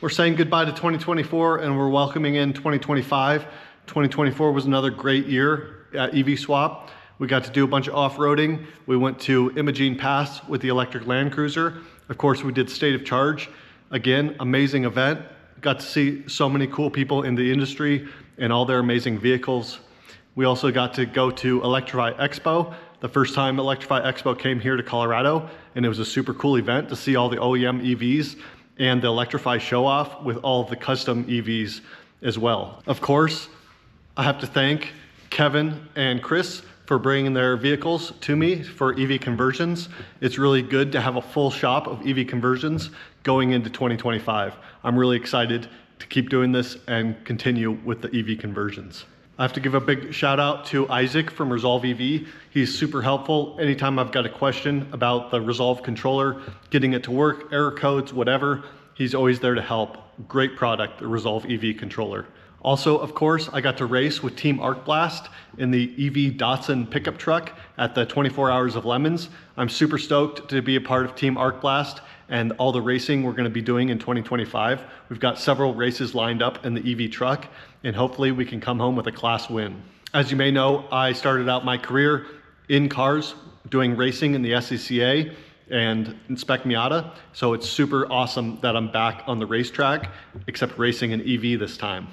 We're saying goodbye to 2024 and we're welcoming in 2025. 2024 was another great year at EVSwap. We got to do a bunch of off-roading. We went to Imogene Pass with the electric Land Cruiser. Of course, we did State of Charge. Again, amazing event. Got to see so many cool people in the industry and all their amazing vehicles. We also got to go to Electrify Expo. The first time Electrify Expo came here to Colorado, and it was a super cool event to see all the OEM EVs and the Electrify show-off with all of the custom EVs as well. Of course, I have to thank Kevin and Chris for bringing their vehicles to me for EV conversions. It's really good to have a full shop of EV conversions going into 2025. I'm really excited to keep doing this and continue with the EV conversions. I have to give a big shout out to Isaac from Resolve EV. He's super helpful. Anytime I've got a question about the Resolve controller, getting it to work, error codes, whatever, he's always there to help. Great product, the Resolve EV controller. Also, of course, I got to race with Team Arc Blast in the EV Datsun pickup truck at the 24 Hours of Lemons. I'm super stoked to be a part of Team Arc Blast and all the racing we're going to be doing in 2025. We've got several races lined up in the EV truck, and hopefully we can come home with a class win. As you may know, I started out my career in cars doing racing in the SCCA and Inspec Miata, so it's super awesome that I'm back on the racetrack, except racing an EV this time.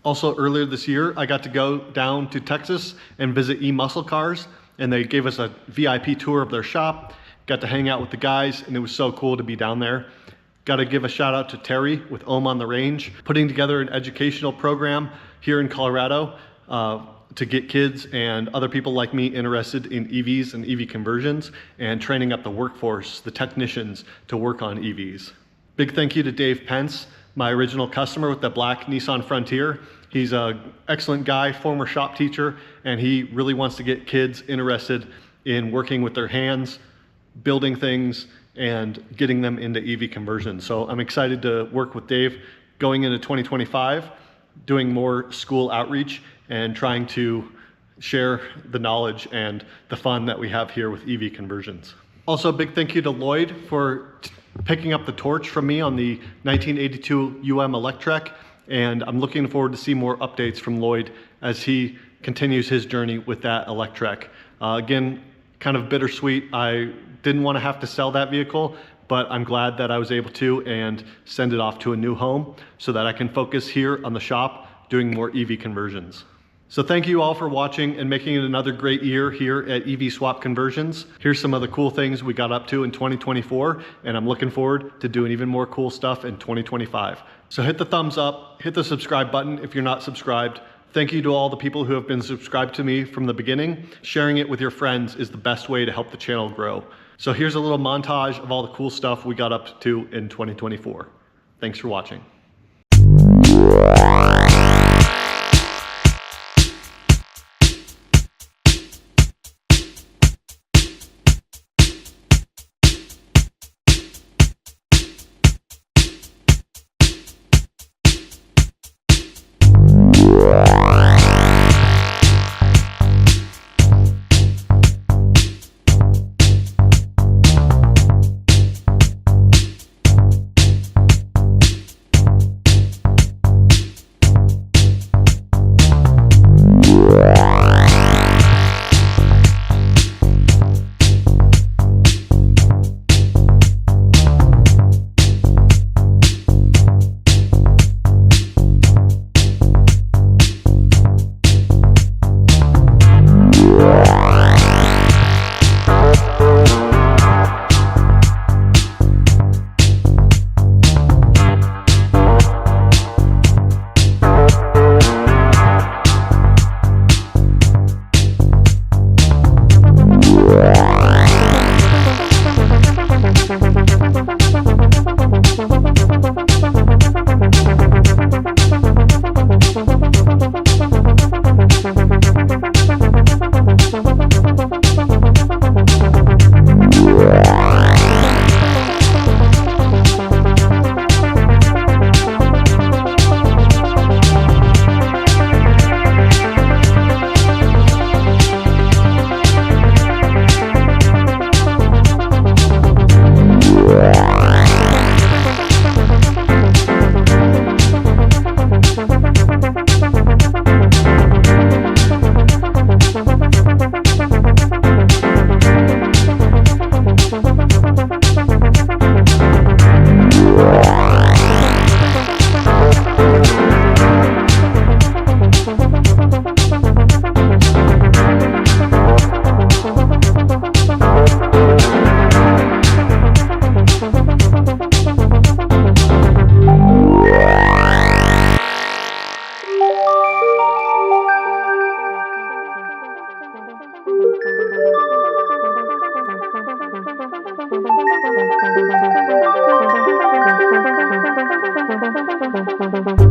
Also, earlier this year, I got to go down to Texas and visit E-Muscle Cars, and they gave us a VIP tour of their shop. Got to hang out with the guys, and it was so cool to be down there. Got to give a shout out to Terry with Ohm on the Range, putting together an educational program here in Colorado to get kids and other people like me interested in EVs and EV conversions and training up the workforce, the technicians, to work on EVs. Big thank you to Dave Pence, my original customer with the black Nissan Frontier. He's an excellent guy, former shop teacher, and he really wants to get kids interested in working with their hands, building things, and getting them into EV conversion. So I'm excited to work with Dave going into 2025, doing more school outreach and trying to share the knowledge and the fun that we have here with EV conversions. Also, a big thank you to Lloyd for picking up the torch from me on the 1982 Electrek, and I'm looking forward to see more updates from Lloyd as he continues his journey with that Electrek. Again, kind of bittersweet. I didn't want to have to sell that vehicle, but I'm glad that I was able to and send it off to a new home so that I can focus here on the shop doing more EV conversions. So thank you all for watching and making it another great year here at EVSwap Conversions. Here's some of the cool things we got up to in 2024, and I'm looking forward to doing even more cool stuff in 2025. So hit the thumbs up, hit the subscribe button if you're not subscribed. Thank you to all the people who have been subscribed to me from the beginning. Sharing it with your friends is the best way to help the channel grow. So here's a little montage of all the cool stuff we got up to in 2024. Thanks for watching. Bye.